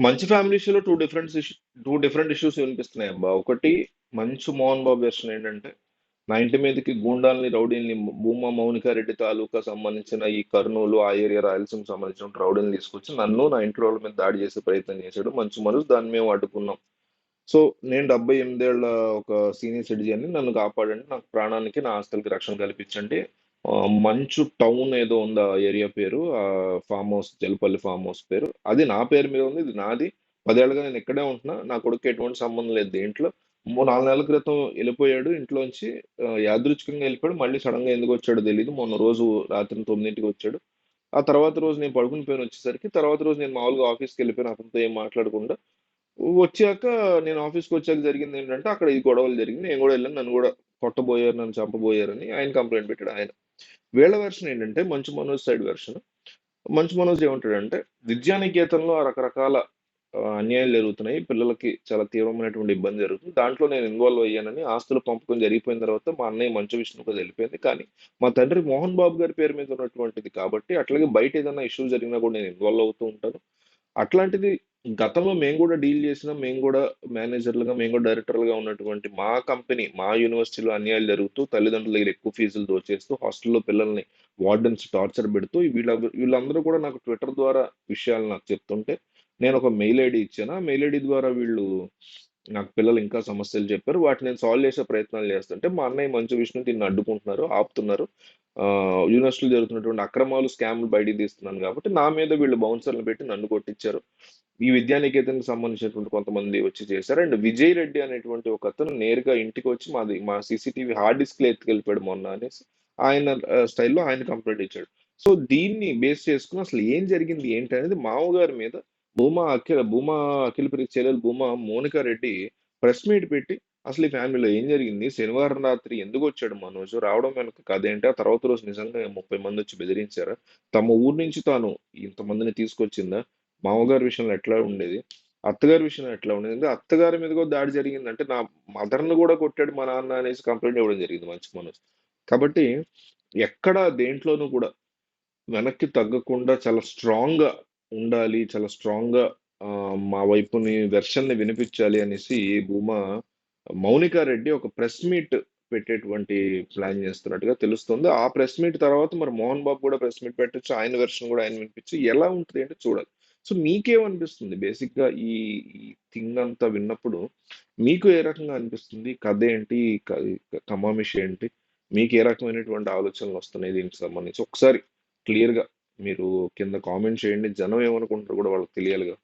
మంచి ఫ్యామిలీ ఇష్యూలో two different issues వినిపిస్తున్నాయి అబ్బా. ఒకటి మంచు మోహన్ బాబు వెర్షన్ ఏంటంటే నా ఇంటి మీదకి గూండాల్ని రౌడీల్ని భూమా మౌనికారెడ్డి తాలూకా సంబంధించిన ఈ కర్నూలు ఆ ఏరియా రాయలసీమ సంబంధించిన రౌడీని తీసుకొచ్చి నన్ను నా ఇంట్లో వాళ్ళ మీద దాడి చేసే ప్రయత్నం చేశాడు మంచు మనోజ్. దాన్ని మేము అడ్డుకున్నాం. సో నేను 78 ఏళ్ల ఒక సీనియర్ సిటిజన్ని, నన్ను కాపాడండి, నాకు ప్రాణానికి నా ఆస్తులకి రక్షణ కల్పించండి. ఆ, మంచు టౌన్ ఏదో ఉంది ఆ ఏరియా పేరు, ఆ farm house Jalpally farm house పేరు, అది నా పేరు మీద ఉంది, ఇది నాది. 10 ఏళ్ళుగా నేను ఇక్కడే ఉంటున్నా, నా కొడుకు ఎటువంటి సంబంధం లేదు దేంట్లో. 4 నెలల క్రితం వెళ్ళిపోయాడు ఇంట్లోంచి. యాదృచ్ఛికంగా వెళ్ళిపోయాడు, మళ్ళీ సడన్ గా ఎందుకు వచ్చాడో తెలియదు. మొన్న రోజు రాత్రి 9ంటికి వచ్చాడు. ఆ తర్వాత రోజు నేను పడుకుని పోయిన వచ్చేసరికి, తర్వాత రోజు నేను మామూలుగా ఆఫీస్కి వెళ్ళిపోయిన అతనితో ఏం మాట్లాడకుండా. వచ్చాక నేను ఆఫీస్కి వచ్చాక జరిగింది ఏంటంటే అక్కడ ఈ గొడవలు జరిగింది, నేను కూడా వెళ్ళాను, నన్ను కూడా కొట్టబోయారు, నన్ను చంపబోయారని ఆయన కంప్లైంట్ పెట్టాడు. ఆయన వీళ్ళ వెర్షన్ ఏంటంటే మంచు మనోజ్ సైడ్ వెర్షన్. మంచు మనోజ్ ఏమంటాడంటే విద్యానికేతన్లో ఆ రకరకాల అన్యాయాలు జరుగుతున్నాయి, పిల్లలకి చాలా తీవ్రమైనటువంటి ఇబ్బంది జరుగుతుంది, దాంట్లో నేను ఇన్వాల్వ్ అయ్యానని. ఆస్తుల పంపకం జరిగిపోయిన తర్వాత మా అన్నయ్య మంచు విష్ణుకు తెలిపోయింది, కానీ మా తండ్రి మోహన్ బాబు గారి పేరు మీద ఉన్నటువంటిది కాబట్టి, అట్లాగే బయట ఏదైనా ఇష్యూ జరిగినా కూడా నేను ఇన్వాల్వ్ అవుతూ ఉంటాను. అట్లాంటిది గతంలో మేము కూడా డీల్ చేసినాం, మేము కూడా మేనేజర్లుగా, మేము కూడా డైరెక్టర్లుగా ఉన్నటువంటి మా కంపెనీ, మా యూనివర్సిటీలో అన్యాయాలు జరుగుతూ తల్లిదండ్రుల దగ్గర ఎక్కువ ఫీజులు దోచేస్తూ హాస్టల్లో పిల్లల్ని వార్డెన్స్ టార్చర్ పెడుతూ వీళ్ళందరూ కూడా నాకు ట్విట్టర్ ద్వారా విషయాలు నాకు చెప్తుంటే నేను ఒక మెయిల్ ఐడి ఇచ్చాను. ఆ మెయిల్ ఐడి ద్వారా వీళ్ళు నాకు పిల్లలు ఇంకా సమస్యలు చెప్పారు, వాటిని నేను సాల్వ్ చేసే ప్రయత్నాలు చేస్తుంటే మా అన్నయ్య మంచు విష్ణు దీన్ని అడ్డుకుంటున్నారు, ఆపుతున్నారు. యూనివర్సిటీలో జరుగుతున్నటువంటి అక్రమాలు, స్కామ్లు బయటికి తీస్తున్నాను కాబట్టి నా మీద వీళ్ళు బౌన్సర్లు పెట్టి నన్ను కొట్టించారు. ఈ విద్యానికేతన్‌కి సంబంధించినటువంటి కొంతమంది వచ్చి చేశారు. అండ్ విజయ్ రెడ్డి అనేటువంటి ఒకతను నేరుగా ఇంటికి వచ్చి మా సీసీటీవీ హార్డ్ డిస్క్‌లు ఎత్తుకెళ్ళిపోయాడు మొన్న అనేసి ఆయన స్టైల్‌లో ఆయన కంప్లెయింట్ ఇచ్చాడు. సో, దీన్ని బేస్ చేసుకొని అసలు ఏం జరిగింది ఏంటి అనేది మామగారి మీద భూమా అఖిల ప్రియ చెల్లెలు భూమా మోనికా రెడ్డి ప్రెస్ మీట్ పెట్టి అసలు ఈ ఫ్యామిలీలో ఏం జరిగింది? శనివారం రాత్రి ఎందుకొచ్చాడు మనోజు? రావడం వెనక కథేంటి? ఆ తర్వాత రోజు నిజంగా 30 మందొచ్చి బెదిరించారా? తమ ఊరు నుంచి తాను ఇంతమందిని తీసుకొచ్చిందా? మామగారి విషయంలో ఎట్లా ఉండేది? అత్తగారి విషయంలో ఎట్లా ఉండేది? అంటే అత్తగారి మీద కూడా దాడి జరిగిందంటే, నా మదర్‌ని కూడా కొట్టాడు మా నాన్న అనేసి కంప్లెయింట్ ఇవ్వడం జరిగింది మంచు మనోజ్. కాబట్టి ఎక్కడ దేంట్లోనూ కూడా వెనక్కి తగ్గకుండా చాలా స్ట్రాంగ్‌గా ఉండాలి. చాలా స్ట్రాంగ్‌గా మా వైపుని వెర్షన్‌ని వినిపించాలి అనేసి భూమా మౌనికా రెడ్డి ఒక ప్రెస్ మీట్ పెట్టేటువంటి ప్లాన్ చేస్తున్నట్టుగా తెలుస్తుంది. ఆ ప్రెస్ మీట్ తర్వాత మరి మోహన్ బాబు కూడా ప్రెస్ మీట్ పెట్టొచ్చు, ఆయన వెర్షన్ కూడా ఆయన వినిపించి ఎలా ఉంటది అంటే చూడాలి. సో, మీకేమనిపిస్తుంది బేసిక్‌గా ఈ ఈ థింగ్ అంతా విన్నప్పుడు మీకు ఏ రకంగా అనిపిస్తుంది? కథేంటి? కమామిషి ఏంటి? మీకు ఏ రకమైనటువంటి ఆలోచనలొస్తున్నాయి దీనికి సంబంధించి? ఒకసారి క్లియర్‌గా మీరు కింద కామెంట్ చేయండి. జనం ఏమనుకుంటారో కూడా వాళ్ళకి తెలియాలిగా.